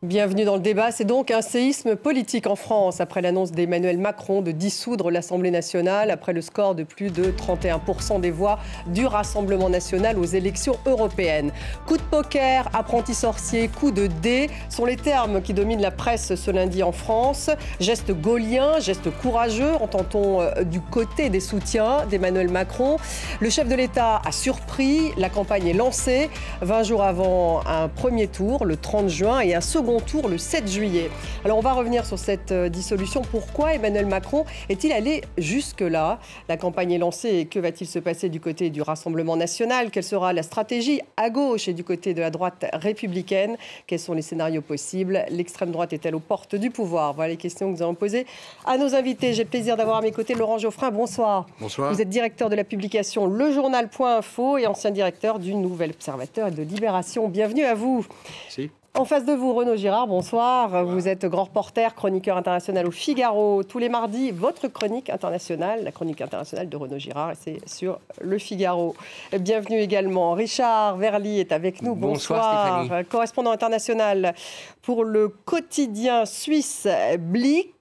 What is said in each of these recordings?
Bienvenue dans le débat. C'est donc un séisme politique en France après l'annonce d'Emmanuel Macron de dissoudre l'Assemblée nationale après le score de plus de 31% des voix du Rassemblement national aux élections européennes. Coup de poker, apprenti sorcier, coup de dé sont les termes qui dominent la presse ce lundi en France. Geste gaullien, geste courageux, entend-on du côté des soutiens d'Emmanuel Macron. Le chef de l'État a surpris, la campagne est lancée 20 jours avant un premier tour, le 30 juin, et un second tour le 7 juillet. Alors on va revenir sur cette dissolution. Pourquoi Emmanuel Macron est-il allé jusque-là? La campagne est lancée et que va-t-il se passer du côté du Rassemblement national? Quelle sera la stratégie à gauche et du côté de la droite républicaine? Quels sont les scénarios possibles? L'extrême droite est-elle aux portes du pouvoir? Voilà les questions que nous allons poser à nos invités. J'ai le plaisir d'avoir à mes côtés Laurent Geoffrin. Bonsoir. Bonsoir. Vous êtes directeur de la publication Le Journal.info et ancien directeur du Nouvel Observateur et de Libération. Bienvenue à vous. Merci. En face de vous, Renaud Girard, bonsoir. Vous êtes grand reporter, chroniqueur international au Figaro. Tous les mardis, votre chronique internationale, la chronique internationale de Renaud Girard, et c'est sur le Figaro. Bienvenue également. Richard Verly est avec nous. Bonsoir Stéphanie. Correspondant international pour le quotidien suisse Blick.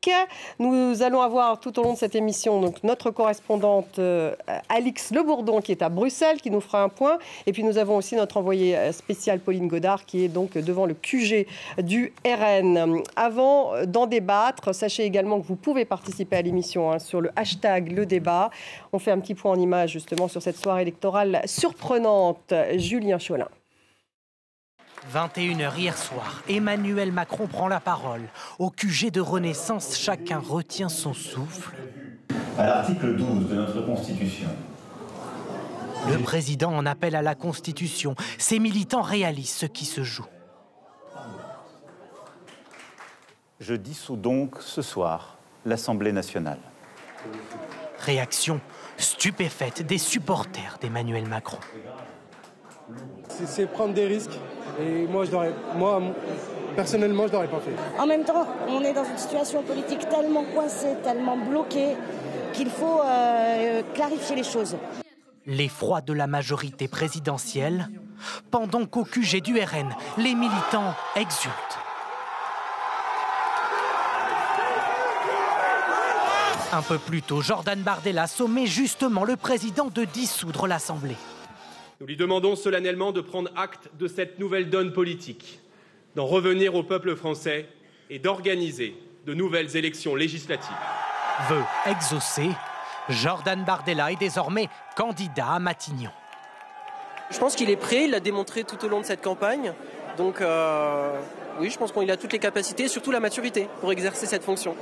Nous allons avoir tout au long de cette émission donc, notre correspondante Alix Le Bourdon qui est à Bruxelles, qui nous fera un point. Et puis nous avons aussi notre envoyée spéciale Pauline Godard qui est donc devant le QG du RN. Avant d'en débattre, sachez également que vous pouvez participer à l'émission sur le hashtag Le Débat. On fait un petit point en image justement sur cette soirée électorale surprenante. Julien Cholin. 21h hier soir, Emmanuel Macron prend la parole. Au QG de Renaissance, chacun retient son souffle. À l'article 12 de notre Constitution. Le président en appelle à la Constitution. Ses militants réalisent ce qui se joue. Je dissous donc ce soir l'Assemblée nationale. Réaction stupéfaite des supporters d'Emmanuel Macron. C'est prendre des risques. Et moi, personnellement, je l'aurais pas fait. En même temps, on est dans une situation politique tellement coincée, tellement bloquée, qu'il faut clarifier les choses. L'effroi de la majorité présidentielle, pendant qu'au QG du RN, les militants exultent. Un peu plus tôt, Jordan Bardella sommait justement le président de dissoudre l'Assemblée. Nous lui demandons solennellement de prendre acte de cette nouvelle donne politique, d'en revenir au peuple français et d'organiser de nouvelles élections législatives. Vœu exaucé, Jordan Bardella est désormais candidat à Matignon. Je pense qu'il est prêt, il l'a démontré tout au long de cette campagne. Donc oui, je pense qu'il a toutes les capacités et surtout la maturité pour exercer cette fonction.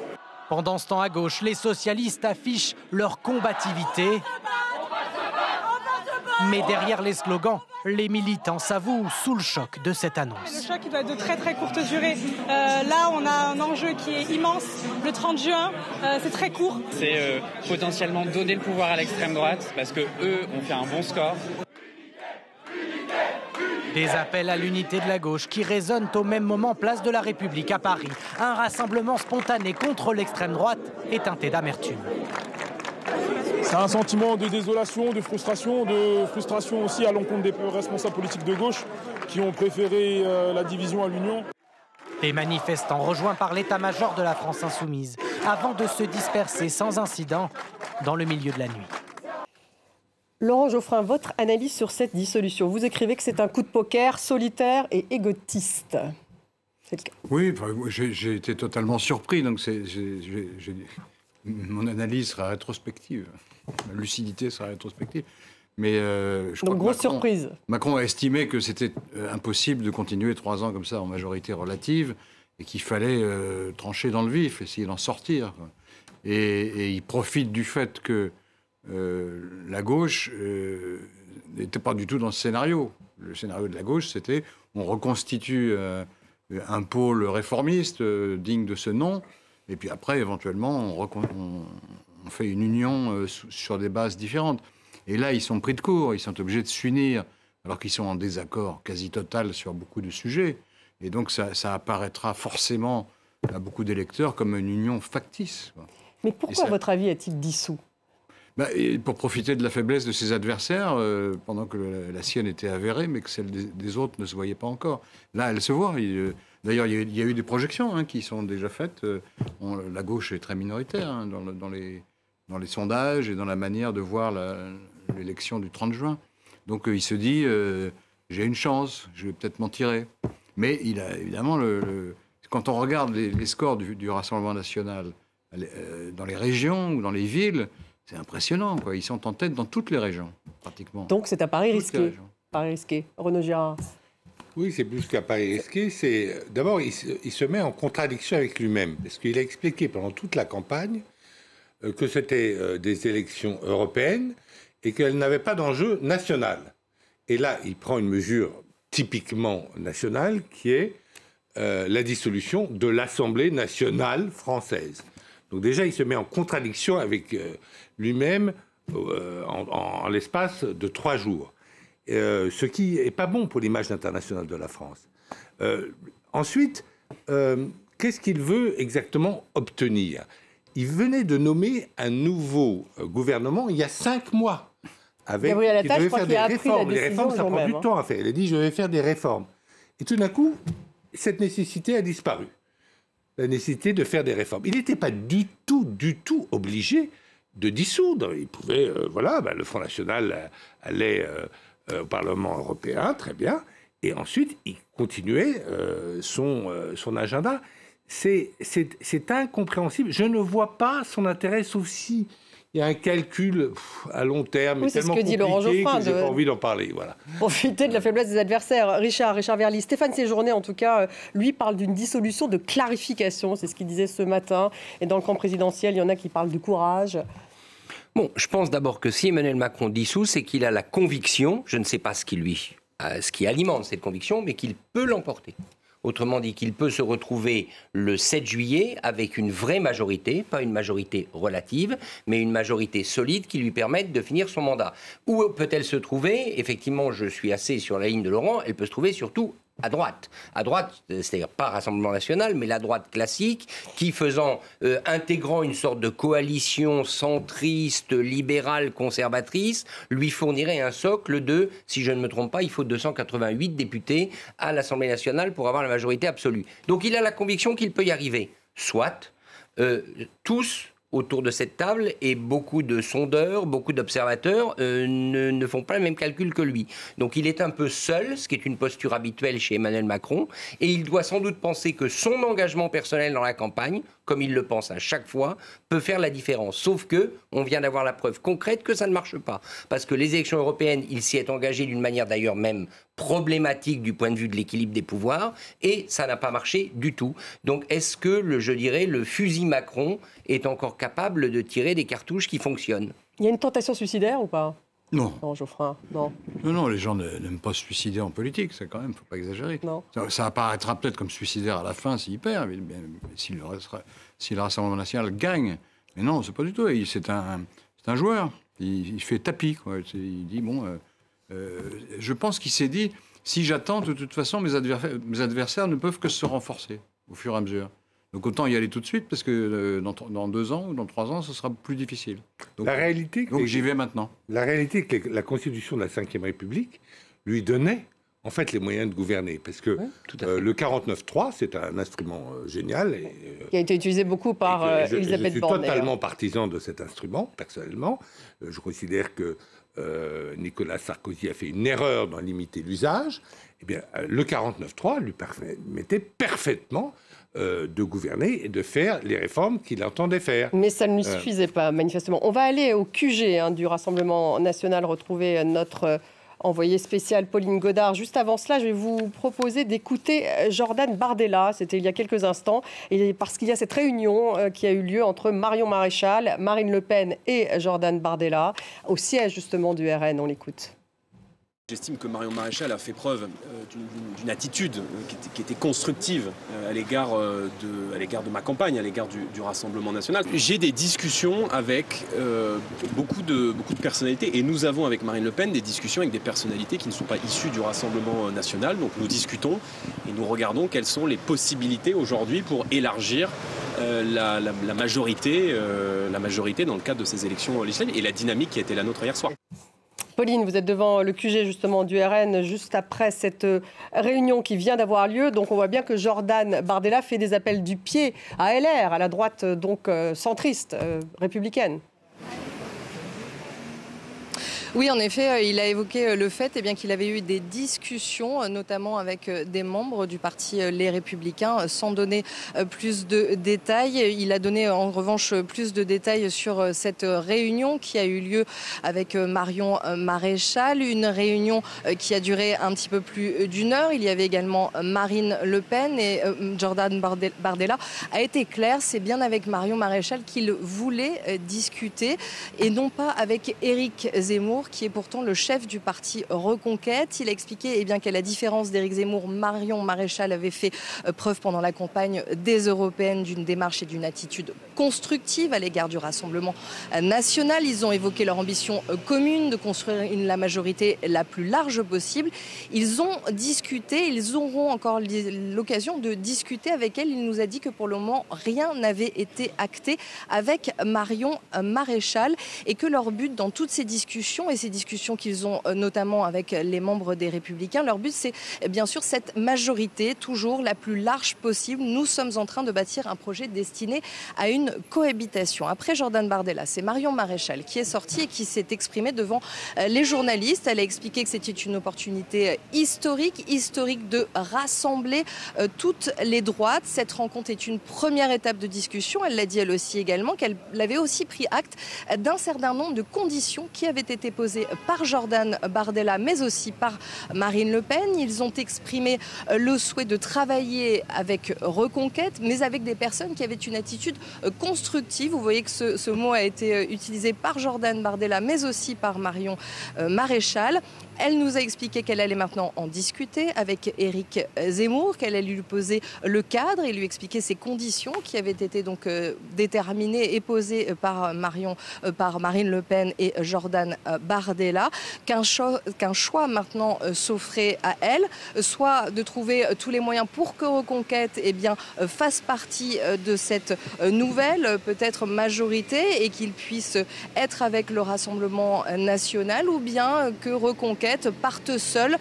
Pendant ce temps, à gauche, les socialistes affichent leur combativité. Mais derrière les slogans, les militants s'avouent sous le choc de cette annonce. Le choc il doit être de très très courte durée. Là, on a un enjeu qui est immense. Le 30 juin, c'est très court. C'est potentiellement donner le pouvoir à l'extrême droite parce qu'eux ont fait un bon score. Des appels à l'unité de la gauche qui résonnent au même moment place de la République à Paris. Un rassemblement spontané contre l'extrême droite est teinté d'amertume. C'est un sentiment de désolation, de frustration aussi à l'encontre des responsables politiques de gauche qui ont préféré la division à l'union. Les manifestants rejoints par l'état-major de la France insoumise avant de se disperser sans incident dans le milieu de la nuit. Laurent Geoffrin, votre analyse sur cette dissolution. Vous écrivez que c'est un coup de poker solitaire et égotiste. C'est le cas. Oui, j'ai été totalement surpris. Donc mon analyse sera rétrospective. Ma lucidité sera rétrospective. Mais je crois donc, grosse surprise. Macron a estimé que c'était impossible de continuer 3 ans comme ça en majorité relative et qu'il fallait trancher dans le vif, essayer d'en sortir. Et il profite du fait que la gauche n'était pas du tout dans ce scénario. Le scénario de la gauche, c'était on reconstitue un pôle réformiste digne de ce nom, et puis après, éventuellement, on fait une union sur des bases différentes. Et là, ils sont pris de court, ils sont obligés de s'unir, alors qu'ils sont en désaccord quasi total sur beaucoup de sujets. Et donc, ça apparaîtra forcément à beaucoup d'électeurs comme une union factice. Mais pourquoi, à votre avis, est-il dissous ? Pour profiter de la faiblesse de ses adversaires, pendant que la sienne était avérée, mais que celle des autres ne se voyait pas encore. Là, elle se voit. D'ailleurs, il y a eu des projections qui sont déjà faites. La gauche est très minoritaire dans les sondages et dans la manière de voir l'élection du 30 juin. Donc il se dit, j'ai une chance, je vais peut-être m'en tirer. Mais il a évidemment, quand on regarde les scores du Rassemblement national dans les régions ou dans les villes, c'est impressionnant, quoi. Ils sont en tête dans toutes les régions, pratiquement. Donc c'est un pari risqué. Pari risqué. Renaud Girard. Oui, c'est plus qu'un pari risqué. D'abord, il se met en contradiction avec lui-même, parce qu'il a expliqué pendant toute la campagne que c'était des élections européennes et qu'elles n'avaient pas d'enjeu national. Et là, il prend une mesure typiquement nationale qui est la dissolution de l'Assemblée nationale française. Donc déjà, il se met en contradiction avec lui-même en l'espace de 3 jours. Ce qui n'est pas bon pour l'image internationale de la France. Ensuite, qu'est-ce qu'il veut exactement obtenir? Il venait de nommer un nouveau gouvernement il y a 5 mois. Gabriel Attal, je crois qu'il a appris la décision. Les réformes, ça prend du temps à faire. Il a dit, je vais faire des réformes. Et tout d'un coup, cette nécessité a disparu. La nécessité de faire des réformes. Il n'était pas du tout obligé de dissoudre. Il pouvait, le Front National allait au Parlement européen, très bien, et ensuite il continuait son agenda. C'est incompréhensible. Je ne vois pas son intérêt, sauf si il y a un calcul à long terme, oui, tellement compliqué que j'ai pas envie d'en parler. Voilà. Profiter de la faiblesse des adversaires. Richard Verly, Stéphane Séjourné, en tout cas, lui parle d'une dissolution de clarification. C'est ce qu'il disait ce matin. Et dans le camp présidentiel, il y en a qui parlent de courage. Bon, je pense d'abord que si Emmanuel Macron dissout, c'est qu'il a la conviction, je ne sais pas ce qui alimente cette conviction, mais qu'il peut l'emporter. Autrement dit, qu'il peut se retrouver le 7 juillet avec une vraie majorité, pas une majorité relative, mais une majorité solide qui lui permette de finir son mandat. Où peut-elle se trouver? Effectivement, je suis assez sur la ligne de Laurent, elle peut se trouver surtout à droite. À droite, c'est-à-dire pas Rassemblement National, mais la droite classique, qui intégrant une sorte de coalition centriste, libérale, conservatrice, lui fournirait un socle de, si je ne me trompe pas, il faut 288 députés à l'Assemblée nationale pour avoir la majorité absolue. Donc il a la conviction qu'il peut y arriver. Soit, tous autour de cette table, et beaucoup de sondeurs, beaucoup d'observateurs ne font pas le même calcul que lui. Donc il est un peu seul, ce qui est une posture habituelle chez Emmanuel Macron, et il doit sans doute penser que son engagement personnel dans la campagne, comme il le pense à chaque fois, peut faire la différence. Sauf que on vient d'avoir la preuve concrète que ça ne marche pas. Parce que les élections européennes, il s'y est engagé d'une manière d'ailleurs même problématique du point de vue de l'équilibre des pouvoirs, et ça n'a pas marché du tout. Donc est-ce que, le fusil Macron est encore capable de tirer des cartouches qui fonctionnent? Il y a une tentation suicidaire ou pas? Non. Non, Geoffrin, non. Non, les gens n'aiment pas se suicider en politique, ça quand même, il ne faut pas exagérer. Non. Ça apparaîtra peut-être comme suicidaire à la fin s'il perd, mais si le Rassemblement national gagne. Mais non, c'est pas du tout. C'est un joueur. Il fait tapis, quoi. Il dit, je pense qu'il s'est dit, si j'attends, de toute façon, mes adversaires ne peuvent que se renforcer au fur et à mesure. Donc autant y aller tout de suite, parce que dans 2 ans ou dans 3 ans, ce sera plus difficile. Donc j'y vais maintenant. La réalité est que la Constitution de la Ve République lui donnait en fait les moyens de gouverner. Parce que le 49.3, c'est un instrument génial. Qui a été utilisé beaucoup par Elisabeth Borne. Je suis totalement partisan de cet instrument, personnellement. Je considère que Nicolas Sarkozy a fait une erreur dans limiter l'usage. Eh bien, le 49.3 lui permettait parfaitement de gouverner et de faire les réformes qu'il entendait faire. Mais ça ne lui suffisait pas, manifestement. On va aller au QG du Rassemblement national, retrouver notre envoyée spéciale Pauline Godard. Juste avant cela, je vais vous proposer d'écouter Jordan Bardella. C'était il y a quelques instants. Et parce qu'il y a cette réunion qui a eu lieu entre Marion Maréchal, Marine Le Pen et Jordan Bardella, au siège justement du RN. On l'écoute. J'estime que Marion Maréchal a fait preuve d'une attitude qui était constructive à l'égard de ma campagne, à l'égard du Rassemblement national. J'ai des discussions avec beaucoup de personnalités, et nous avons avec Marine Le Pen des discussions avec des personnalités qui ne sont pas issues du Rassemblement national. Donc nous discutons et nous regardons quelles sont les possibilités aujourd'hui pour élargir la majorité dans le cadre de ces élections législatives et la dynamique qui a été la nôtre hier soir. Pauline, vous êtes devant le QG justement du RN juste après cette réunion qui vient d'avoir lieu. Donc on voit bien que Jordan Bardella fait des appels du pied à LR, à la droite donc centriste, républicaine. Oui, en effet, il a évoqué le fait qu'il avait eu des discussions, notamment avec des membres du parti Les Républicains, sans donner plus de détails. Il a donné en revanche plus de détails sur cette réunion qui a eu lieu avec Marion Maréchal, une réunion qui a duré un petit peu plus d'une heure. Il y avait également Marine Le Pen et Jordan Bardella a été clair, c'est bien avec Marion Maréchal qu'il voulait discuter et non pas avec Éric Zemmour, qui est pourtant le chef du parti Reconquête. Il a expliqué qu'à la différence d'Éric Zemmour, Marion Maréchal avait fait preuve pendant la campagne des européennes d'une démarche et d'une attitude constructive à l'égard du Rassemblement national. Ils ont évoqué leur ambition commune de construire la majorité la plus large possible. Ils ont discuté, ils auront encore l'occasion de discuter avec elle. Il nous a dit que pour le moment, rien n'avait été acté avec Marion Maréchal et que leur but dans toutes ces discussions, et ces discussions qu'ils ont notamment avec les membres des Républicains, leur but c'est bien sûr cette majorité toujours la plus large possible. Nous sommes en train de bâtir un projet destiné à une cohabitation. Après Jordan Bardella, c'est Marion Maréchal qui est sortie et qui s'est exprimée devant les journalistes. Elle a expliqué que c'était une opportunité historique de rassembler toutes les droites. Cette rencontre est une première étape de discussion. Elle l'a dit elle aussi également qu'elle avait aussi pris acte d'un certain nombre de conditions qui avaient été posées par Jordan Bardella, mais aussi par Marine Le Pen. Ils ont exprimé le souhait de travailler avec Reconquête, mais avec des personnes qui avaient une attitude constructive. Vous voyez que ce mot a été utilisé par Jordan Bardella, mais aussi par Marion Maréchal. Elle nous a expliqué qu'elle allait maintenant en discuter avec Éric Zemmour, qu'elle allait lui poser le cadre et lui expliquer ses conditions qui avaient été donc déterminées et posées par Marine Le Pen et Jordan Bardella, qu'un choix maintenant s'offrait à elle, soit de trouver tous les moyens pour que Reconquête fasse partie de cette nouvelle peut-être majorité et qu'il puisse être avec le Rassemblement national, ou bien que Reconquête partent seuls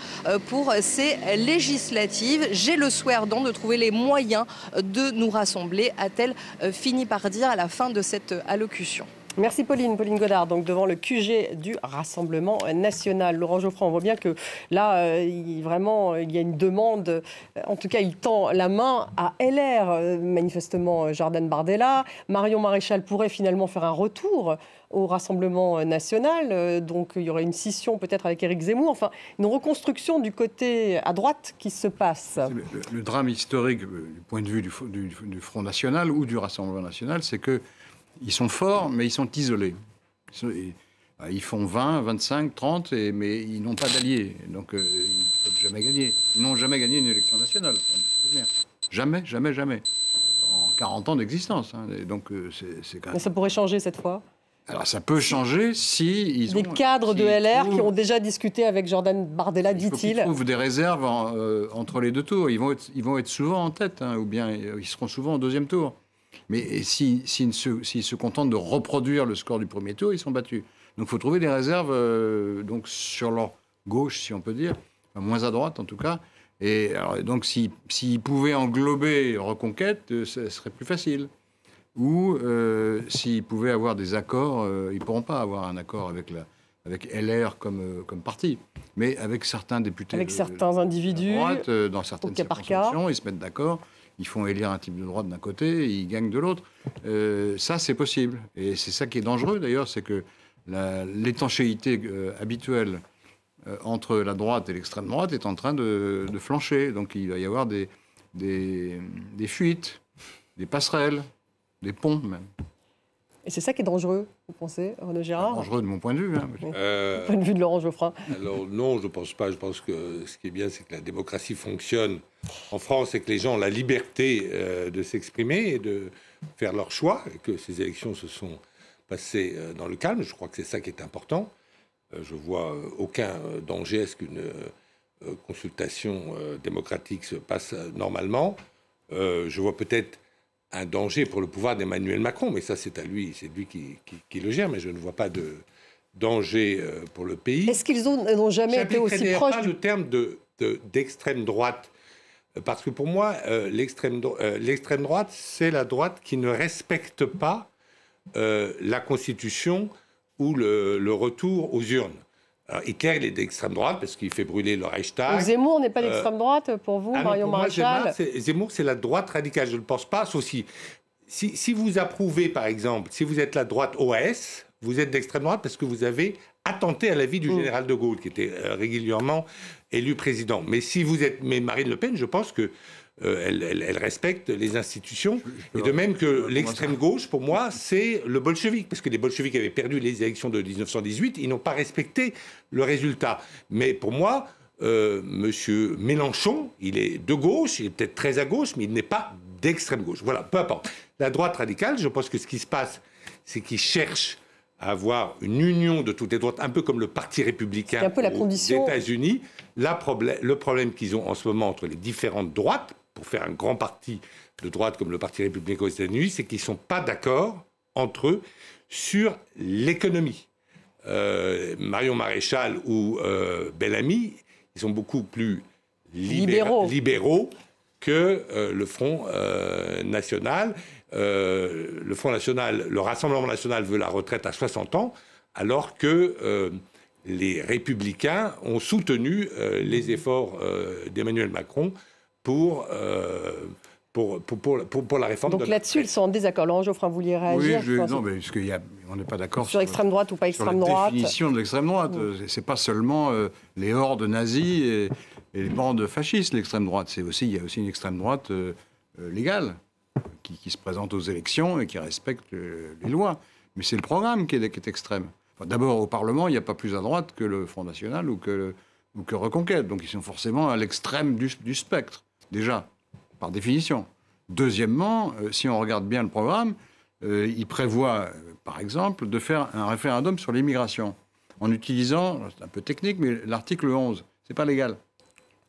pour ces législatives. J'ai le souhait ardent de trouver les moyens de nous rassembler, a-t-elle fini par dire à la fin de cette allocution. Merci Pauline Godard, donc devant le QG du Rassemblement national. Laurent Geoffroy, on voit bien que là, il y a une demande, en tout cas il tend la main à LR, manifestement Jordan Bardella. Marion Maréchal pourrait finalement faire un retour au Rassemblement national, donc il y aurait une scission peut-être avec Éric Zemmour, enfin une reconstruction du côté à droite qui se passe. Le drame historique du point de vue du Front National ou du Rassemblement national, c'est que ils sont forts, mais ils sont isolés. Ils font 20, 25, 30, mais ils n'ont pas d'alliés. Donc, ils ne peuvent jamais gagner. Ils n'ont jamais gagné une élection nationale. Jamais, jamais, jamais. En 40 ans d'existence. Donc, c'est quand même... Mais ça pourrait changer cette fois. Alors, ça peut changer si ils ont... Des cadres de LR qui ont déjà discuté avec Jordan Bardella, dit-il. Ils trouvent des réserves entre les deux tours. Ils vont être souvent en tête, ou bien ils seront souvent au deuxième tour. Mais s'ils se contentent de reproduire le score du premier tour, ils sont battus. Donc il faut trouver des réserves donc sur leur gauche, si on peut dire, enfin, moins à droite en tout cas. Et alors, donc s'ils pouvaient englober Reconquête, ce serait plus facile. Ou s'ils pouvaient avoir des accords, ils ne pourront pas avoir un accord avec LR comme parti, mais avec certains députés avec certains individus, de droite, dans certaines circonscriptions, ils se mettent d'accord. Ils font élire un type de droite d'un côté, ils gagnent de l'autre. Ça, c'est possible. Et c'est ça qui est dangereux, d'ailleurs, c'est que l'étanchéité habituelle entre la droite et l'extrême droite est en train de flancher. Donc il va y avoir des fuites, des passerelles, des ponts même. Et c'est ça qui est dangereux, vous pensez, Renaud Girard ? Dangereux de mon point de vue. Hein. Oui. Point de vue de Laurent Geoffroy. Alors non, je ne pense pas. Je pense que ce qui est bien, c'est que la démocratie fonctionne en France et que les gens ont la liberté de s'exprimer et de faire leur choix, et que ces élections se sont passées dans le calme. Je crois que c'est ça qui est important. Je vois aucun danger à ce qu'une consultation démocratique se passe normalement. Je vois peut-être un danger pour le pouvoir d'Emmanuel Macron, mais ça c'est à lui, c'est lui qui le gère, mais je ne vois pas de danger pour le pays. Est-ce qu'ils n'ont jamais été aussi proches du terme d'extrême droite? Parce que pour moi, l'extrême droite, c'est la droite qui ne respecte pas la Constitution ou le retour aux urnes. Alors, Hitler, il est d'extrême droite parce qu'il fait brûler le Reichstag. Zemmour n'est pas d'extrême droite pour vous, Marion Maréchal? Zemmour, c'est la droite radicale. Je ne pense pas, sauf si vous approuvez, par exemple, si vous êtes la droite OAS, vous êtes d'extrême droite parce que vous avez attenté à la vie du général de Gaulle, qui était régulièrement élu président. Mais si vous êtes Marine Le Pen, je pense que elle respecte les institutions. Et de même que l'extrême gauche, pour moi, c'est le bolchevique. Parce que les bolcheviks avaient perdu les élections de 1918, ils n'ont pas respecté le résultat. Mais pour moi, Monsieur Mélenchon, il est de gauche, il est peut-être très à gauche, mais il n'est pas d'extrême gauche. Voilà, peu importe. La droite radicale, je pense que ce qui se passe, c'est qu'ils cherchent à avoir une union de toutes les droites, un peu comme le Parti républicain aux États-Unis. Le problème qu'ils ont en ce moment entre les différentes droites, pour faire un grand parti de droite comme le Parti républicain aux États-Unis, c'est qu'ils ne sont pas d'accord entre eux sur l'économie. Marion Maréchal ou Bellamy, ils sont beaucoup plus libéraux que le Front National. Le Front National, le Rassemblement National veut la retraite à 60 ans, alors que les Républicains ont soutenu les efforts d'Emmanuel Macron pour la réforme. Donc là-dessus, ils sont en désaccord. Laurent Geoffrin, vous vouliez réagir? Oui, non, mais parce qu'on n'est pas d'accord sur extrême droite ou pas extrême droite. La définition de l'extrême droite, c'est pas seulement les hordes nazis et les bandes fascistes. L'extrême droite, il y a aussi une extrême droite légale qui se présente aux élections et qui respecte les lois. Mais c'est le programme qui est extrême. Enfin, d'abord, au Parlement, il n'y a pas plus à droite que le Front National ou que Reconquête. Donc ils sont forcément à l'extrême du spectre, déjà, par définition. Deuxièmement, si on regarde bien le programme, il prévoit, par exemple, de faire un référendum sur l'immigration, en utilisant, c'est un peu technique, mais l'article 11. C'est pas légal.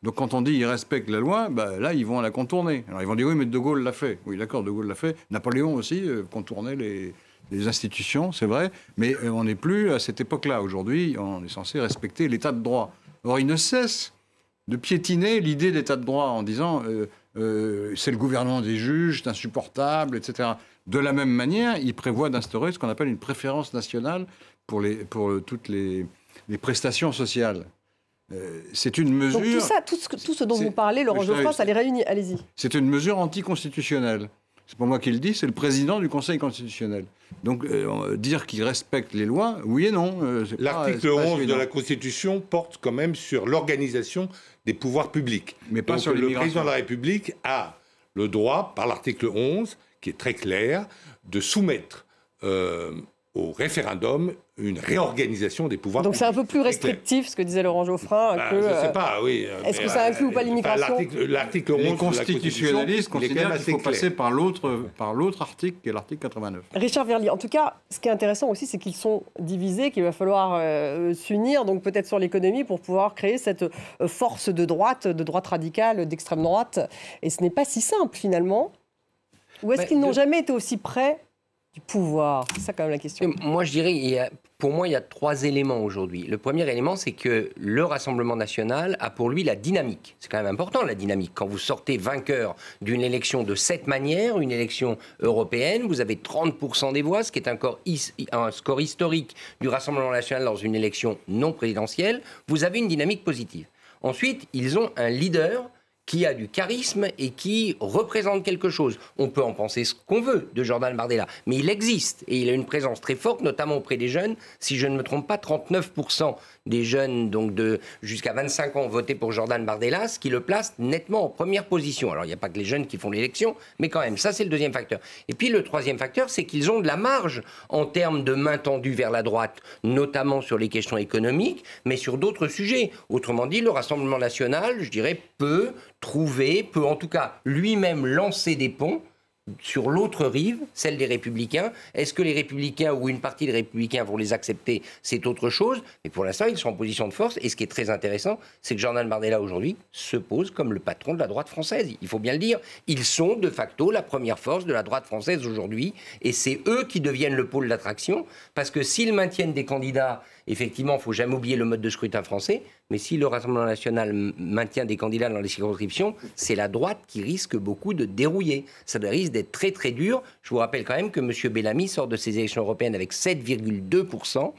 Donc quand on dit qu'ils respectent la loi, là, ils vont la contourner. Alors ils vont dire, oui, mais De Gaulle l'a fait. Oui, d'accord, De Gaulle l'a fait. Napoléon aussi contournait les institutions, c'est vrai. Mais on n'est plus à cette époque-là. Aujourd'hui, on est censé respecter l'état de droit. Or, ils ne cessent de piétiner l'idée d'état de droit en disant c'est le gouvernement des juges, c'est insupportable, etc. De la même manière, ils prévoient d'instaurer ce qu'on appelle une préférence nationale pour toutes les prestations sociales. C'est une mesure... Donc tout ce dont vous parlez, Laurent Geoffrin, ça les réunit. Allez-y. C'est une mesure anticonstitutionnelle. C'est pas moi qui le dis, c'est le président du Conseil constitutionnel. Donc dire qu'il respecte les lois, oui et non. L'article 11 de la Constitution porte quand même sur l'organisation des pouvoirs publics. Mais pas sur l'immigration. Le président de la République a le droit, par l'article 11, qui est très clair, de soumettre au référendum une réorganisation des pouvoirs. Donc c'est un peu plus restrictif, ce que disait Laurent Geoffrin. Je ne sais pas, oui. Est-ce que ça inclut ou pas l'immigration? L'article 11 les constitutionnalistes considèrent qu'il faut passer par l'autre article, qui est l'article 89. Richard Verly, en tout cas, ce qui est intéressant aussi, c'est qu'ils sont divisés, qu'il va falloir s'unir, donc peut-être sur l'économie, pour pouvoir créer cette force de droite radicale, d'extrême droite. Et ce n'est pas si simple, finalement. Ou est-ce qu'ils n'ont jamais été aussi près du pouvoir? C'est ça quand même la question. Moi, je dirais, pour moi, il y a 3 éléments aujourd'hui. Le premier élément, c'est que le Rassemblement national a pour lui la dynamique. C'est quand même important, la dynamique. Quand vous sortez vainqueur d'une élection de cette manière, une élection européenne, vous avez 30% des voix, ce qui est un score historique du Rassemblement national dans une élection non présidentielle. Vous avez une dynamique positive. Ensuite, ils ont un leader qui a du charisme et qui représente quelque chose. On peut en penser ce qu'on veut de Jordan Bardella, mais il existe et il a une présence très forte, notamment auprès des jeunes. Si je ne me trompe pas, 39% des jeunes donc de jusqu'à 25 ans ont voté pour Jordan Bardella, ce qui le place nettement en première position. Alors il n'y a pas que les jeunes qui font l'élection, mais quand même, ça c'est le deuxième facteur. Et puis le troisième facteur, c'est qu'ils ont de la marge en termes de main tendue vers la droite, notamment sur les questions économiques, mais sur d'autres sujets. Autrement dit, le Rassemblement national, je dirais, peut en tout cas lui-même lancer des ponts sur l'autre rive, celle des Républicains. Est-ce que les Républicains ou une partie des Républicains vont les accepter? C'est autre chose. Mais pour l'instant, ils sont en position de force. Et ce qui est très intéressant, c'est que Jordan Bardella, aujourd'hui, se pose comme le patron de la droite française. Il faut bien le dire. Ils sont de facto la première force de la droite française aujourd'hui. Et c'est eux qui deviennent le pôle d'attraction. Parce que s'ils maintiennent des candidats, effectivement, il ne faut jamais oublier le mode de scrutin français. Mais si le Rassemblement national maintient des candidats dans les circonscriptions, c'est la droite qui risque beaucoup de dérouiller. Ça risque d'être très très dur. Je vous rappelle quand même que M. Bellamy sort de ces élections européennes avec 7,2%.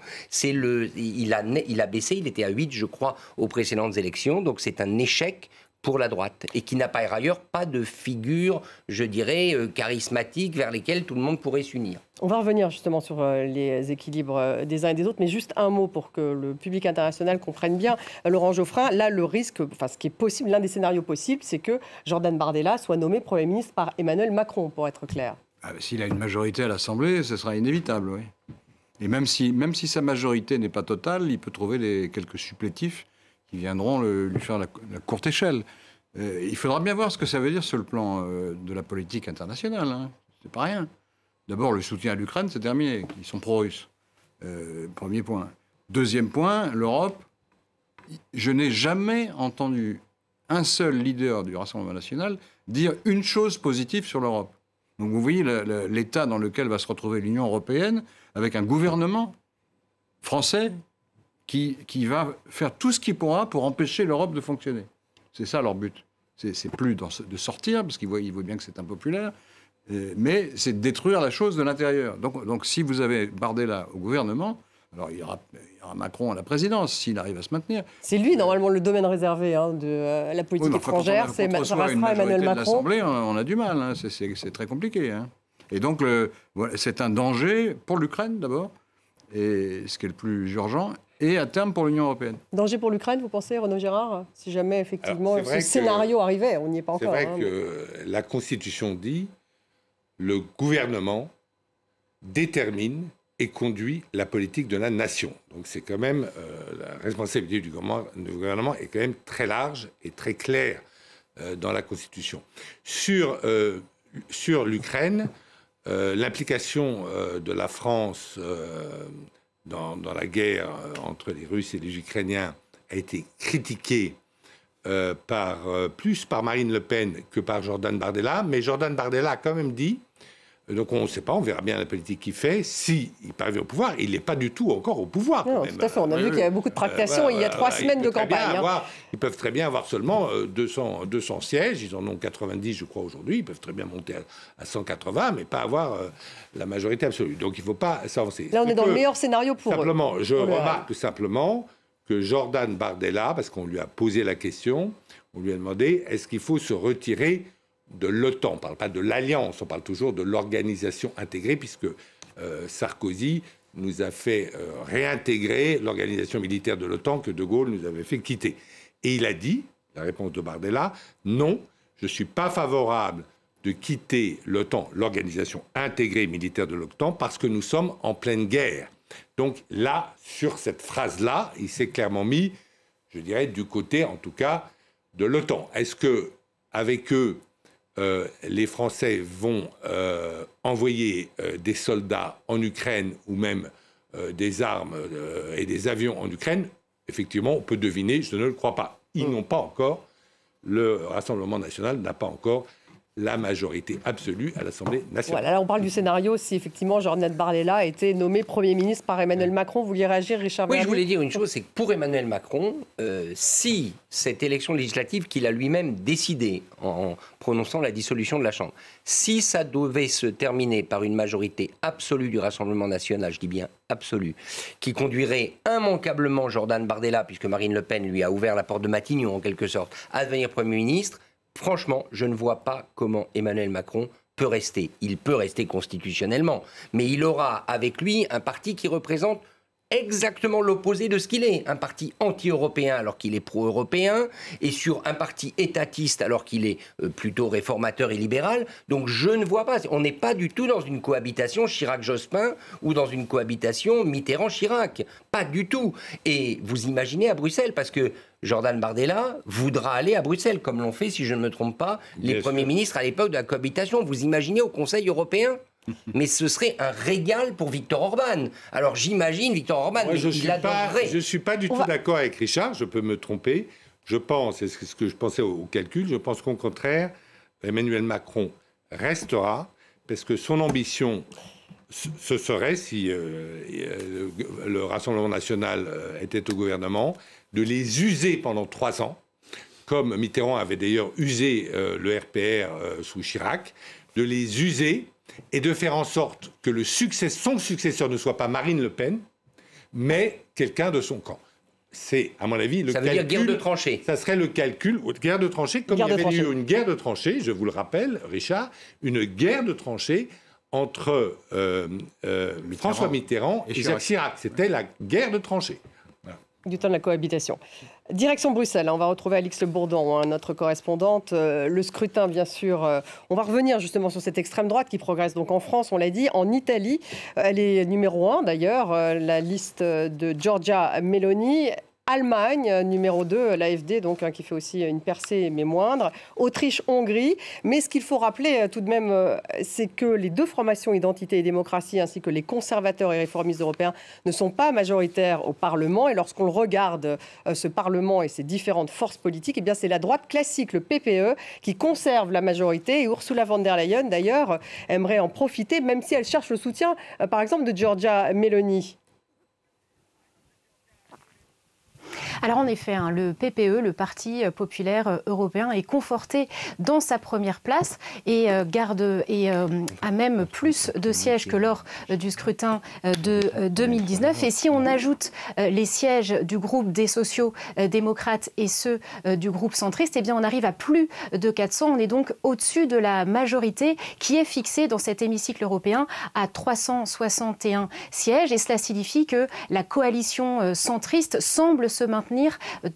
Il a baissé, il était à 8 je crois aux précédentes élections. Donc c'est un échec pour la droite et qui n'a par ailleurs pas de figure, je dirais, charismatique vers lesquelles tout le monde pourrait s'unir. On va revenir justement sur les équilibres des uns et des autres, mais juste un mot pour que le public international comprenne bien. Laurent Geoffrin, là, le risque, enfin, ce qui est possible, l'un des scénarios possibles, c'est que Jordan Bardella soit nommé Premier ministre par Emmanuel Macron, pour être clair. S'il a une majorité à l'Assemblée, ce sera inévitable, oui. Et même si sa majorité n'est pas totale, il peut trouver quelques supplétifs qui viendront lui faire la courte échelle. Il faudra bien voir ce que ça veut dire sur le plan de la politique internationale. Hein. C'est pas rien. D'abord, le soutien à l'Ukraine, c'est terminé. Ils sont pro-russes. Premier point. Deuxième point, l'Europe. Je n'ai jamais entendu un seul leader du Rassemblement national dire une chose positive sur l'Europe. Donc vous voyez l'état dans lequel va se retrouver l'Union européenne avec un gouvernement français qui va faire tout ce qu'il pourra pour empêcher l'Europe de fonctionner. C'est ça leur but. C'est plus de sortir, parce qu'ils voient bien que c'est impopulaire, mais c'est de détruire la chose de l'intérieur. Donc si vous avez Bardella au gouvernement, alors il y aura Macron à la présidence, s'il arrive à se maintenir. C'est lui, normalement, le domaine réservé de la politique étrangère. Ça restera Emmanuel Macron. L'Assemblée, on a du mal. Hein. C'est très compliqué. Hein. Et donc, c'est un danger pour l'Ukraine, d'abord, et ce qui est le plus urgent, et à terme pour l'Union européenne. Danger pour l'Ukraine, vous pensez, Renaud Gérard? Si jamais, effectivement, ce scénario arrivait, on n'y est pas encore. C'est vrai que la Constitution dit le gouvernement détermine et conduit la politique de la nation. Donc c'est quand même, la responsabilité du gouvernement est quand même très large et très claire dans la Constitution. Sur l'Ukraine, l'implication de la France dans la guerre entre les Russes et les Ukrainiens a été critiquée plus par Marine Le Pen que par Jordan Bardella, mais Jordan Bardella a quand même dit, donc on ne sait pas, on verra bien la politique qu'il fait, s'il parvient au pouvoir. Il n'est pas du tout encore au pouvoir. Non, tout à fait, on a vu qu'il y avait beaucoup de tractations il y a 3 semaines de campagne. Ils peuvent très bien avoir seulement 200 sièges, ils en ont 90 je crois aujourd'hui, ils peuvent très bien monter à 180, mais pas avoir la majorité absolue. Donc il ne faut pas s'avancer. Là on est dans le meilleur scénario pour eux. Je remarque simplement que Jordan Bardella, parce qu'on lui a posé la question, on lui a demandé, est-ce qu'il faut se retirer de l'OTAN? On ne parle pas de l'alliance, on parle toujours de l'organisation intégrée, puisque Sarkozy nous a fait réintégrer l'organisation militaire de l'OTAN que De Gaulle nous avait fait quitter. Et il a dit, la réponse de Bardella, non, je ne suis pas favorable de quitter l'OTAN, l'organisation intégrée militaire de l'OTAN, parce que nous sommes en pleine guerre. Donc là, sur cette phrase-là, il s'est clairement mis, je dirais, du côté, en tout cas, de l'OTAN. Est-ce que, avec eux, les Français vont envoyer des soldats en Ukraine ou même des armes et des avions en Ukraine? Effectivement, on peut deviner, je ne le crois pas. Ils n'ont pas encore, le Rassemblement national n'a pas encore la majorité absolue à l'Assemblée nationale. Voilà, là on parle du scénario si effectivement Jordan Bardella a été nommé Premier ministre par Emmanuel Macron. Vous vouliez réagir, Richard Verdi? Oui, je voulais dire une chose, c'est que pour Emmanuel Macron, si cette élection législative qu'il a lui-même décidée en prononçant la dissolution de la Chambre, si ça devait se terminer par une majorité absolue du Rassemblement national, je dis bien absolue, qui conduirait immanquablement Jordan Bardella, puisque Marine Le Pen lui a ouvert la porte de Matignon en quelque sorte, à devenir Premier ministre, franchement, je ne vois pas comment Emmanuel Macron peut rester. Il peut rester constitutionnellement, mais il aura avec lui un parti qui représente exactement l'opposé de ce qu'il est. Un parti anti-européen alors qu'il est pro-européen, et sur un parti étatiste alors qu'il est plutôt réformateur et libéral. Donc je ne vois pas. On n'est pas du tout dans une cohabitation Chirac-Jospin ou dans une cohabitation Mitterrand-Chirac. Pas du tout. Et vous imaginez à Bruxelles, parce que Jordan Bardella voudra aller à Bruxelles, comme l'ont fait, si je ne me trompe pas, les premiers ministres à l'époque de la cohabitation. Vous imaginez au Conseil européen ? Mais ce serait un régal pour Viktor Orban. Alors j'imagine Viktor Orban, Moi, je adorerait. ne suis pas du tout d'accord avec Richard, je peux me tromper. Je pense, et c'est ce que je pensais au calcul, je pense qu'au contraire, Emmanuel Macron restera, parce que son ambition, ce serait, si le Rassemblement national était au gouvernement, de les user pendant 3 ans, comme Mitterrand avait d'ailleurs usé le RPR sous Chirac, de les user et de faire en sorte que son successeur ne soit pas Marine Le Pen, mais quelqu'un de son camp. C'est, à mon avis, le calcul... Ça veut dire guerre de tranchées. Ça serait le calcul, guerre de tranchées, comme il y avait eu une guerre de tranchées, je vous le rappelle, Richard, une guerre de tranchées entre François Mitterrand et Jacques Chirac. C'était la guerre de tranchées. Du temps de la cohabitation. Direction Bruxelles, on va retrouver Alix Le Bourdon, notre correspondante. Le scrutin, bien sûr, on va revenir justement sur cette extrême droite qui progresse donc en France, on l'a dit. En Italie, elle est numéro 1 d'ailleurs, la liste de Giorgia Meloni. Allemagne, numéro 2, l'AfD, donc, qui fait aussi une percée, mais moindre. Autriche, Hongrie. Mais ce qu'il faut rappeler tout de même, c'est que les deux formations Identité et Démocratie, ainsi que les conservateurs et réformistes européens, ne sont pas majoritaires au Parlement. Et lorsqu'on le regarde, ce Parlement et ses différentes forces politiques, eh bien, c'est la droite classique, le PPE, qui conserve la majorité. Et Ursula von der Leyen, d'ailleurs, aimerait en profiter, même si elle cherche le soutien, par exemple, de Giorgia Meloni. Alors en effet, le PPE, le Parti populaire européen, est conforté dans sa première place et a même plus de sièges que lors du scrutin de 2019. Et si on ajoute les sièges du groupe des sociaux-démocrates et ceux du groupe centriste, eh bien on arrive à plus de 400. On est donc au-dessus de la majorité qui est fixée dans cet hémicycle européen à 361 sièges. Et cela signifie que la coalition centriste semble se maintenir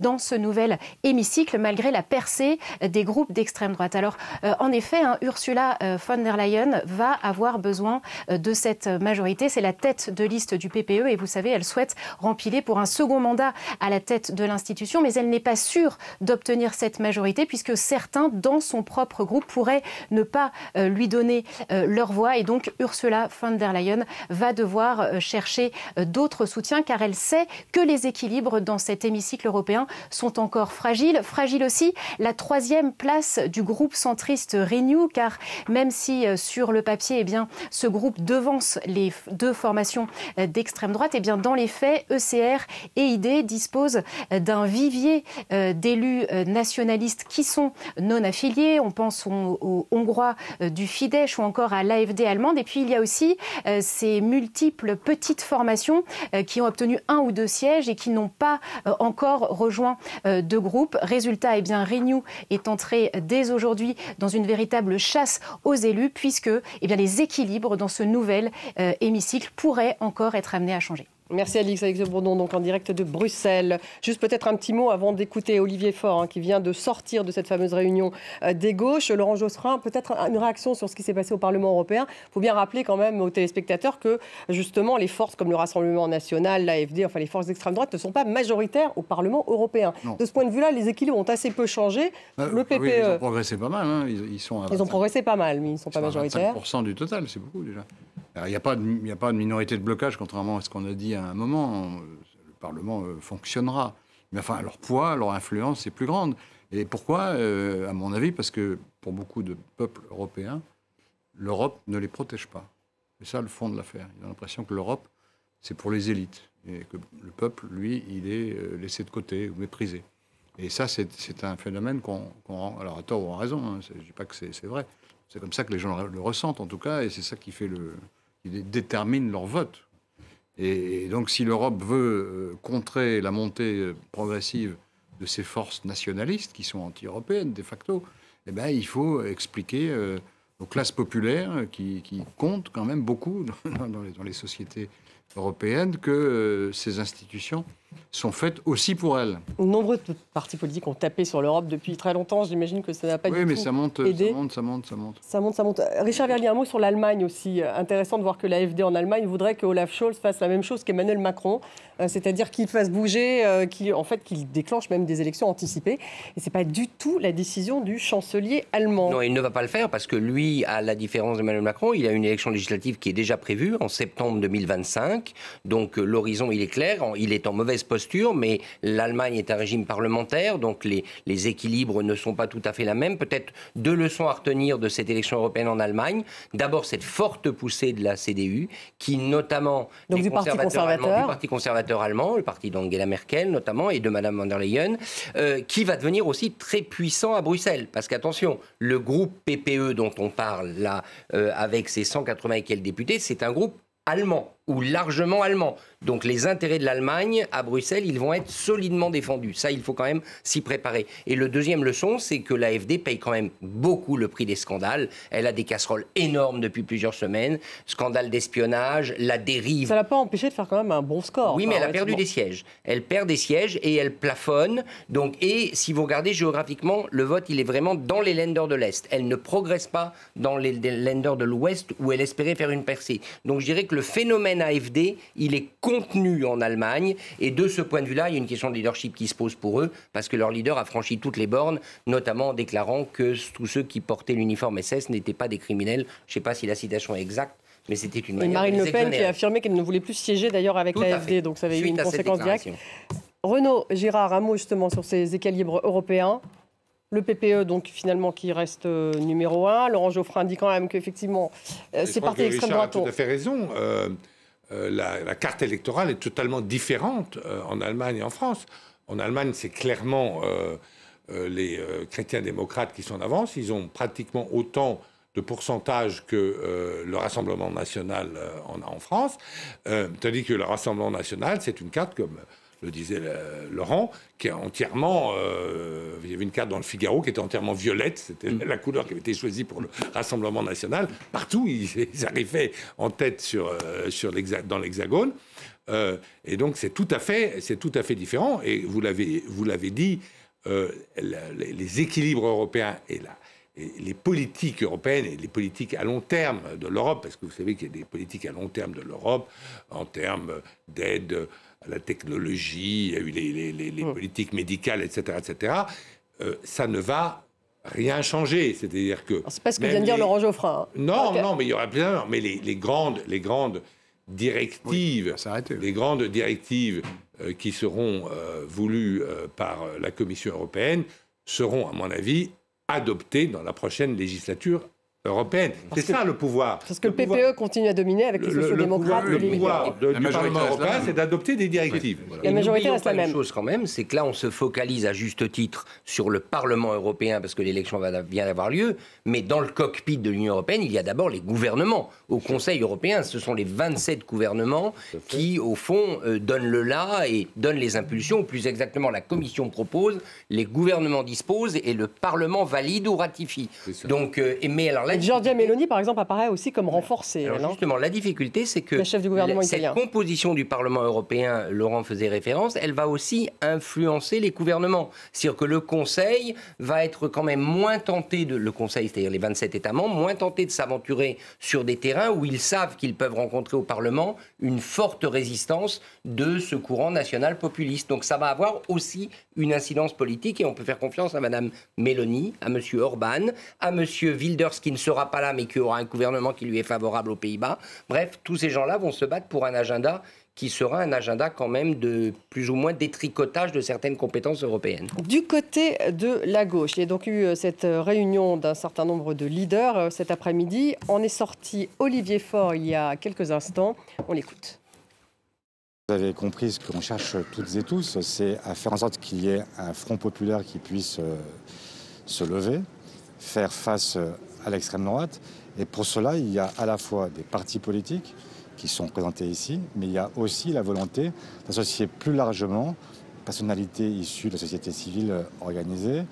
dans ce nouvel hémicycle malgré la percée des groupes d'extrême droite. Alors en effet, Ursula von der Leyen va avoir besoin de cette majorité. C'est la tête de liste du PPE et vous savez, elle souhaite rempiler pour un second mandat à la tête de l'institution, mais elle n'est pas sûre d'obtenir cette majorité puisque certains dans son propre groupe pourraient ne pas lui donner leur voix et donc Ursula von der Leyen va devoir chercher d'autres soutiens car elle sait que les équilibres dans cet hémicycle européen sont encore fragiles. Fragile aussi la 3e place du groupe centriste Renew, car même si sur le papier, eh bien, ce groupe devance les deux formations d'extrême droite, eh bien, dans les faits, ECR et ID disposent d'un vivier d'élus nationalistes qui sont non affiliés. On pense aux Hongrois du Fidesz ou encore à l'AfD allemande. Et puis il y a aussi ces multiples petites formations qui ont obtenu 1 ou 2 sièges et qui n'ont pas encore rejoint de groupe. Résultat, eh bien, Renew est entré dès aujourd'hui dans une véritable chasse aux élus puisque eh bien, les équilibres dans ce nouvel hémicycle pourraient encore être amenés à changer. Merci Alix Le Bourdon, donc en direct de Bruxelles. Juste peut-être un petit mot avant d'écouter Olivier Faure, qui vient de sortir de cette fameuse réunion des gauches. Laurent Jospin, peut-être une réaction sur ce qui s'est passé au Parlement européen. Il faut bien rappeler quand même aux téléspectateurs que justement les forces comme le Rassemblement national, l'AfD, enfin les forces d'extrême droite ne sont pas majoritaires au Parlement européen. Non. De ce point de vue-là, les équilibres ont assez peu changé. Le PPE... Oui, ils ont progressé pas mal. Hein. Ils ont progressé pas mal, mais ils ne sont pas majoritaires. 25% du total, c'est beaucoup déjà. Il n'y a pas de minorité de blocage, contrairement à ce qu'on a dit à un moment. Le Parlement fonctionnera. Mais enfin, leur poids, leur influence est plus grande. Et pourquoi à mon avis, parce que pour beaucoup de peuples européens, l'Europe ne les protège pas. C'est ça le fond de l'affaire. Ils ont l'impression que l'Europe, c'est pour les élites. Et que le peuple, lui, il est laissé de côté ou méprisé. Et ça, c'est un phénomène alors à tort ou à raison, hein, je ne dis pas que c'est vrai. C'est comme ça que les gens le ressentent, en tout cas, et c'est ça qui détermine leur vote. Et donc, si l'Europe veut contrer la montée progressive de ces forces nationalistes, qui sont anti-européennes, de facto, eh ben, il faut expliquer aux classes populaires, qui comptent quand même beaucoup dans les sociétés européenne que ces institutions sont faites aussi pour elle. Nombreux partis politiques ont tapé sur l'Europe depuis très longtemps. J'imagine que ça n'a pas du tout aidé. Oui, mais ça monte. Ça monte. Richard Verlier, un mot sur l'Allemagne aussi. Intéressant de voir que l'AfD en Allemagne voudrait que Olaf Scholz fasse la même chose qu'Emmanuel Macron, c'est-à-dire qu'il fasse bouger, qu'il déclenche même des élections anticipées. Et ce n'est pas du tout la décision du chancelier allemand. Non, il ne va pas le faire parce que lui, à la différence d'Emmanuel Macron, il a une élection législative qui est déjà prévue en septembre 2025. Donc l'horizon, il est clair. Il est en mauvaise posture, mais l'Allemagne est un régime parlementaire, donc les équilibres ne sont pas tout à fait la même. Peut-être deux leçons à retenir de cette élection européenne en Allemagne. D'abord, cette forte poussée de la CDU, qui notamment... Donc du Parti conservateur allemand, le parti d'Angela Merkel notamment, et de Madame von der Leyen, qui va devenir aussi très puissant à Bruxelles. Parce qu'attention, le groupe PPE dont on parle là, avec ses 180 et quelques députés, c'est un groupe allemand, ou largement allemand. Donc les intérêts de l'Allemagne à Bruxelles, ils vont être solidement défendus. Ça, il faut quand même s'y préparer. Et le deuxième leçon, c'est que l'AfD paye quand même beaucoup le prix des scandales. Elle a des casseroles énormes depuis plusieurs semaines. Scandale d'espionnage, la dérive. Ça l'a pas empêché de faire quand même un bon score. Oui, mais elle a perdu des sièges. Elle perd des sièges et elle plafonne. Donc, et si vous regardez géographiquement, le vote, il est vraiment dans les Länder de l'Est. Elle ne progresse pas dans les Länder de l'Ouest où elle espérait faire une percée. Donc je dirais que le phénomène AfD, il est contenu en Allemagne, et de ce point de vue-là, il y a une question de leadership qui se pose pour eux, parce que leur leader a franchi toutes les bornes, notamment en déclarant que tous ceux qui portaient l'uniforme SS n'étaient pas des criminels. Je ne sais pas si la citation est exacte, mais c'était une manière Marine Le Pen qui a affirmé qu'elle ne voulait plus siéger d'ailleurs avec l'AfD, donc ça avait eu une conséquence directe. Renaud Girard, un mot justement sur ces équilibres européens. Le PPE, donc finalement, qui reste numéro 1. Laurent Geoffrin dit quand même qu'effectivement, ces partis d'extrême droite ont... Tout à fait raison. La carte électorale est totalement différente en Allemagne et en France. En Allemagne, c'est clairement les chrétiens démocrates qui sont en avance. Ils ont pratiquement autant de pourcentage que le Rassemblement national en a en France. Tandis que le Rassemblement national, c'est une carte comme... le disait Laurent, qui est entièrement... il y avait une carte dans le Figaro qui était entièrement violette, c'était la couleur qui avait été choisie pour le Rassemblement national. Partout, ils arrivaient en tête dans l'Hexagone. Et donc, c'est tout à fait différent. Et vous l'avez dit, les équilibres européens et les politiques européennes et les politiques à long terme de l'Europe, parce que vous savez qu'il y a des politiques à long terme de l'Europe en termes d'aide à la technologie, il y a eu les politiques médicales, etc., ça ne va rien changer. C'est-à-dire que... C'est pas ce que vient de dire Laurent Geoffrin. Non, mais il y aura plein... Mais les grandes directives, les grandes directives qui seront voulues par la Commission européenne seront, à mon avis, adoptées dans la prochaine législature européenne. C'est ça le pouvoir. Parce que le PPE continue à dominer avec les sociaux-démocrates. Le pouvoir du Parlement européen, c'est d'adopter des directives. Voilà. La majorité reste la même. Une chose quand même, c'est que là, on se focalise à juste titre sur le Parlement européen parce que l'élection va bien avoir lieu, mais dans le cockpit de l'Union européenne, il y a d'abord les gouvernements. Au Conseil européen, ce sont les 27 gouvernements qui, au fond, donnent le là et donnent les impulsions, ou plus exactement, la Commission propose, les gouvernements disposent et le Parlement valide ou ratifie. Donc, mais alors Giorgia Meloni, par exemple, apparaît aussi comme renforcée. Alors justement, la difficulté, c'est que le chef du gouvernement cette composition du Parlement européen, Laurent faisait référence, elle va aussi influencer les gouvernements. C'est-à-dire que le Conseil va être quand même moins tenté, le Conseil, c'est-à-dire les 27 États membres, moins tenté de s'aventurer sur des terrains où ils savent qu'ils peuvent rencontrer au Parlement une forte résistance de ce courant national populiste. Donc ça va avoir aussi une incidence politique et on peut faire confiance à Madame Meloni, à Monsieur Orban, à Monsieur Wilders qui ne sera pas là mais qui aura un gouvernement qui lui est favorable aux Pays-Bas. Bref, tous ces gens-là vont se battre pour un agenda qui sera un agenda quand même de plus ou moins détricotage de certaines compétences européennes. Du côté de la gauche, il y a donc eu cette réunion d'un certain nombre de leaders cet après-midi. En est sorti Olivier Faure il y a quelques instants. On l'écoute. Vous avez compris ce qu'on cherche toutes et tous, c'est à faire en sorte qu'il y ait un front populaire qui puisse se lever, faire face à l'extrême droite. Et pour cela, il y a à la fois des partis politiques qui sont présentés ici, mais il y a aussi la volonté d'associer plus largement personnalités issues de la société civile organisée,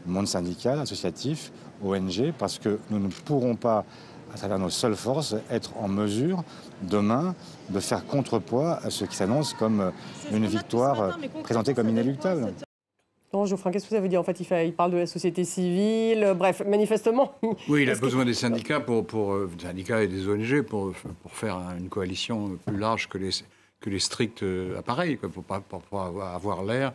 monde syndical, associatif, ONG, parce que nous ne pourrons pas à travers nos seules forces, être en mesure, demain, de faire contrepoids à ce qui s'annonce comme une victoire présentée comme inéluctable. Non, Geoffrin, qu'est-ce que ça veut dire? En fait, il parle de la société civile, bref, manifestement. Oui, il a besoin des syndicats, des syndicats et des ONG pour faire une coalition plus large que les stricts appareils, quoi, pour pas avoir l'air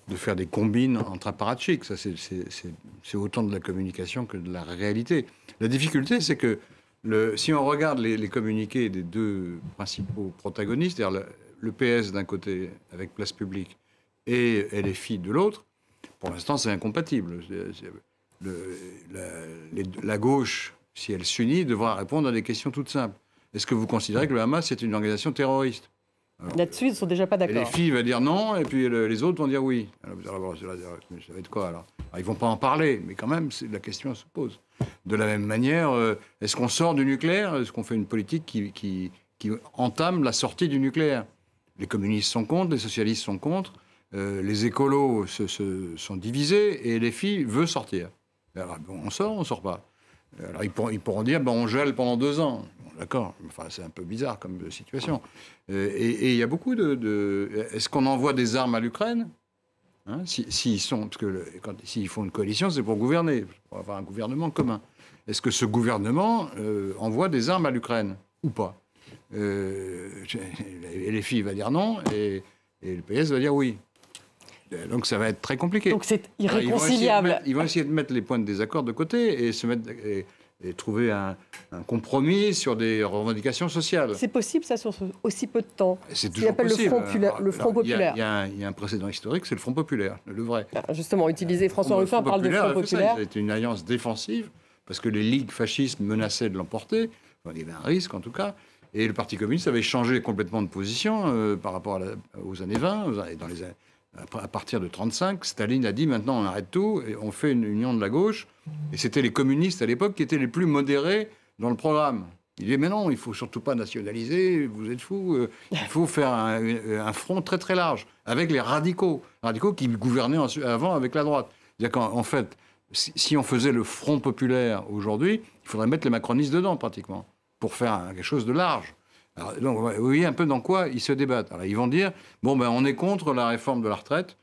de faire des combines entre apparatchiks. Ça, c'est autant de la communication que de la réalité. La difficulté, c'est que si on regarde les communiqués des deux principaux protagonistes, c'est-à-dire le PS d'un côté avec Place Publique et LFI de l'autre, pour l'instant, c'est incompatible. La gauche, si elle s'unit, devra répondre à des questions toutes simples. Est-ce que vous considérez que le Hamas est une organisation terroriste? Là-dessus, ils ne sont déjà pas d'accord. Les filles vont dire non, et puis les autres vont dire oui. Alors, ça va être quoi, alors? Ils ne vont pas en parler, mais quand même, la question se pose. De la même manière, est-ce qu'on sort du nucléaire? Est-ce qu'on fait une politique qui entame la sortie du nucléaire? Les communistes sont contre, les socialistes sont contre. Les écolos sont divisés et les filles veulent sortir. Alors, on sort pas. Alors ils pourront dire on gèle pendant 2 ans. Bon, d'accord, enfin, c'est un peu bizarre comme situation. Et il y a beaucoup Est-ce qu'on envoie des armes à l'Ukraine, hein, s'ils font une coalition, c'est pour gouverner, pour avoir un gouvernement commun. Est-ce que ce gouvernement envoie des armes à l'Ukraine ou pas? Les filles vont dire non et le PS va dire oui. Donc ça va être très compliqué. Donc c'est irréconciliable. Ils vont essayer de mettre les points de désaccord de côté et trouver un compromis sur des revendications sociales. C'est possible ça sur aussi peu de temps? C'est toujours possible. Le Front populaire. Il y a un précédent historique, c'est le Front populaire, le vrai. Justement, François Ruffin parle de Front populaire. C'était une alliance défensive parce que les ligues fascistes menaçaient de l'emporter. Enfin, il y avait un risque en tout cas. Et le Parti communiste avait changé complètement de position par rapport aux années 20, à partir de 1935, Staline a dit maintenant on arrête tout et on fait une union de la gauche. Et c'était les communistes à l'époque qui étaient les plus modérés dans le programme. Il dit mais non, il ne faut surtout pas nationaliser, vous êtes fous. Il faut faire un front très très large avec les radicaux qui gouvernaient avant avec la droite. C'est-à-dire qu'en fait, si on faisait le Front populaire aujourd'hui, il faudrait mettre les macronistes dedans pratiquement pour faire quelque chose de large. Alors, donc, vous voyez un peu dans quoi ils se débattent. Alors, ils vont dire, on est contre la réforme de la retraite,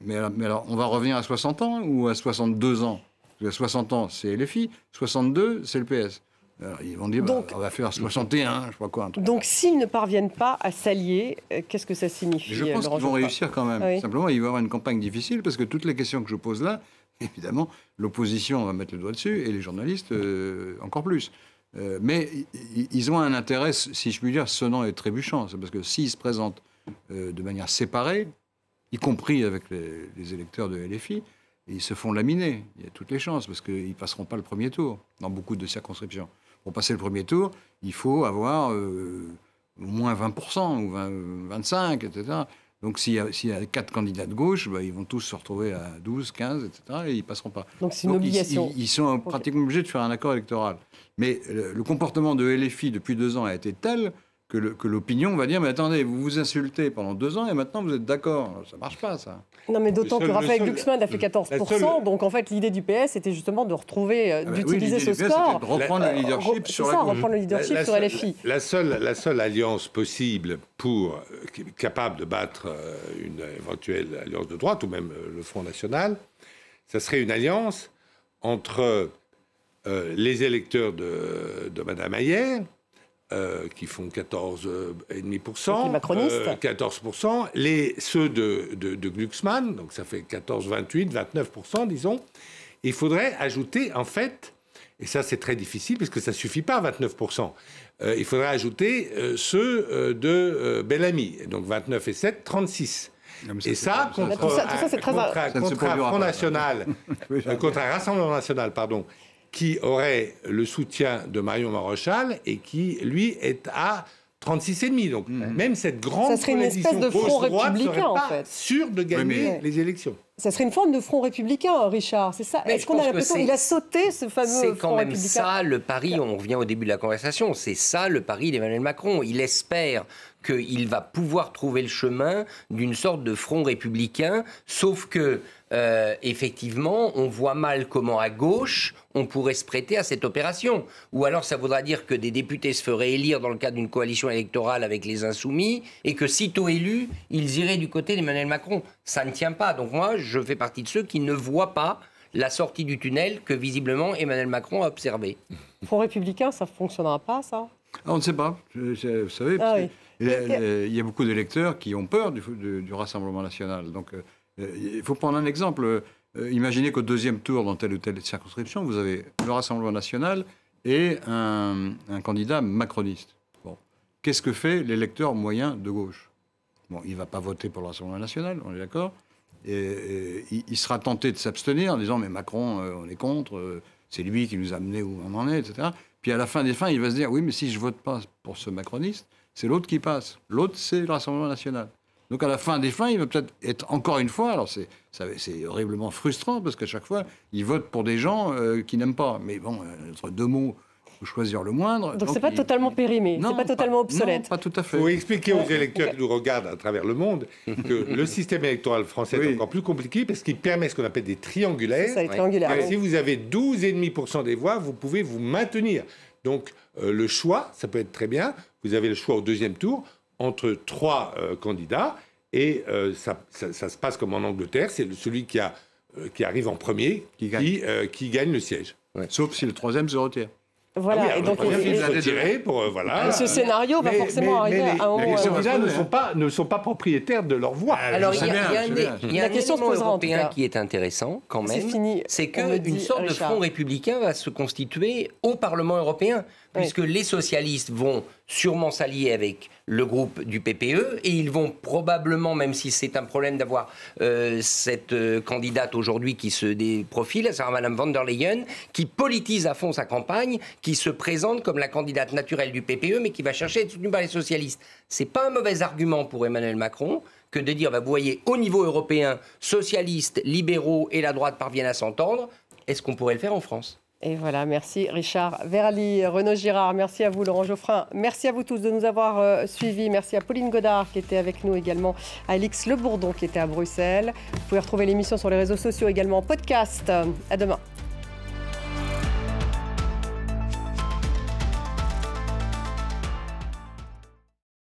mais alors, on va revenir à 60 ans ou à 62 ans? Parce que 60 ans, c'est LFI, 62, c'est le PS. Alors, ils vont dire, on va faire 61, je sais pas quoi. Un truc. Donc, s'ils ne parviennent pas à s'allier, qu'est-ce que ça signifie? Je pense qu'ils vont réussir quand même. Oui. Simplement, il va y avoir une campagne difficile, parce que toutes les questions que je pose là, évidemment, l'opposition va mettre le doigt dessus, et les journalistes encore plus. Mais ils ont un intérêt, si je puis dire, sonnant et trébuchant. C'est parce que s'ils se présentent de manière séparée, y compris avec les électeurs de LFI, ils se font laminer. Il y a toutes les chances, parce qu'ils ne passeront pas le premier tour dans beaucoup de circonscriptions. Pour passer le premier tour, il faut avoir au moins 20% ou 25%, etc. Donc s'il y a 4 candidats de gauche, ils vont tous se retrouver à 12, 15, etc. et ils ne passeront pas. Donc c'est une obligation. Ils sont pratiquement obligés de faire un accord électoral. Mais le comportement de LFI depuis 2 ans a été tel que l'opinion va dire, mais attendez, vous vous insultez pendant 2 ans et maintenant vous êtes d'accord. Ça ne marche pas, ça. Non, mais d'autant que Raphaël Glucksmann a fait 14%. Donc en fait, l'idée du PS était justement de retrouver, d'utiliser ce score. De reprendre le leadership sur la gauche. Reprendre le leadership sur LFI. La seule alliance possible capable de battre une éventuelle alliance de droite, ou même le Front National, ça serait une alliance entre les électeurs de Mme Ayer, qui font 14,5%, les macronistes. 14%, ceux de Glucksmann, donc ça fait 14, 28, 29%, disons. Il faudrait ajouter, en fait, et ça c'est très difficile, parce que ça ne suffit pas, 29%, il faudrait ajouter ceux de Bellamy, donc 29 et 7, 36. Et ça, contre un Front National, contre un Rassemblement National, pardon, qui aurait le soutien de Marion Maréchal et qui, lui, est à 36,5. Donc, même cette grande ça serait une espèce de front républicain, en fait, sûr de gagner les élections. Ça serait une forme de front républicain, Richard, c'est ça? Est-ce qu'on a l'impression qu'il a sauté ce fameux front républicain? C'est quand même ça le pari, on revient au début de la conversation, c'est ça le pari d'Emmanuel Macron. Il espère qu'il va pouvoir trouver le chemin d'une sorte de front républicain, sauf que, effectivement, on voit mal comment à gauche on pourrait se prêter à cette opération. Ou alors ça voudra dire que des députés se feraient élire dans le cadre d'une coalition électorale avec les Insoumis et que sitôt élus, ils iraient du côté d'Emmanuel Macron. Ça ne tient pas. Donc moi, je fais partie de ceux qui ne voient pas la sortie du tunnel que visiblement Emmanuel Macron a observé. Front républicain, ça ne fonctionnera pas, ça? On ne sait pas. Vous savez, il y a beaucoup d'électeurs qui ont peur du Rassemblement national. Donc, il faut prendre un exemple. Imaginez qu'au deuxième tour, dans telle ou telle circonscription, vous avez le Rassemblement national et un candidat macroniste. Bon. Qu'est-ce que fait l'électeur moyen de gauche? Bon, il ne va pas voter pour le Rassemblement national, on est d'accord. Il sera tenté de s'abstenir en disant « mais Macron, on est contre, c'est lui qui nous a amenés où on en est, etc. » Puis à la fin des fins, il va se dire « oui, mais si je ne vote pas pour ce macroniste, c'est l'autre qui passe. L'autre, c'est le Rassemblement national. » Donc à la fin des fins, il va peut-être être encore une fois, alors c'est horriblement frustrant parce qu'à chaque fois, il vote pour des gens qu'il n'aime pas. Mais bon, entre deux mots, il faut choisir le moindre. Donc c'est pas totalement périmé, c'est pas totalement obsolète. Non, pas tout à fait. Il faut expliquer aux électeurs qui nous regardent à travers le monde que le système électoral français est encore plus compliqué parce qu'il permet ce qu'on appelle des triangulaires. Ça, les triangulaires. Si vous avez 12,5% des voix, vous pouvez vous maintenir. Donc le choix, ça peut être très bien. Vous avez le choix au deuxième tour entre 3 candidats et ça se passe comme en Angleterre, c'est celui qui arrive en premier qui gagne le siège. Ouais. Sauf si le troisième se retire. Voilà, et donc ce scénario va forcément arriver à un moment. Les candidats ne sont pas propriétaires de leur voix. Alors il y a un question européen qui est intéressant quand même, c'est qu'une sorte de front républicain va se constituer au Parlement européen, puisque les socialistes vont sûrement s'allier avec le groupe du PPE et ils vont probablement, même si c'est un problème d'avoir cette candidate aujourd'hui qui se profile, à savoir Mme von der Leyen, qui politise à fond sa campagne, qui se présente comme la candidate naturelle du PPE, mais qui va chercher à être soutenue par les socialistes. C'est pas un mauvais argument pour Emmanuel Macron que de dire, vous voyez, au niveau européen, socialistes, libéraux et la droite parviennent à s'entendre. Est-ce qu'on pourrait le faire en France ? Et voilà, merci Richard Verly, Renaud Girard, merci à vous Laurent Geoffrin, merci à vous tous de nous avoir suivis, merci à Pauline Godard qui était avec nous également, à Alix Le Bourdon qui était à Bruxelles. Vous pouvez retrouver l'émission sur les réseaux sociaux également en podcast. À demain.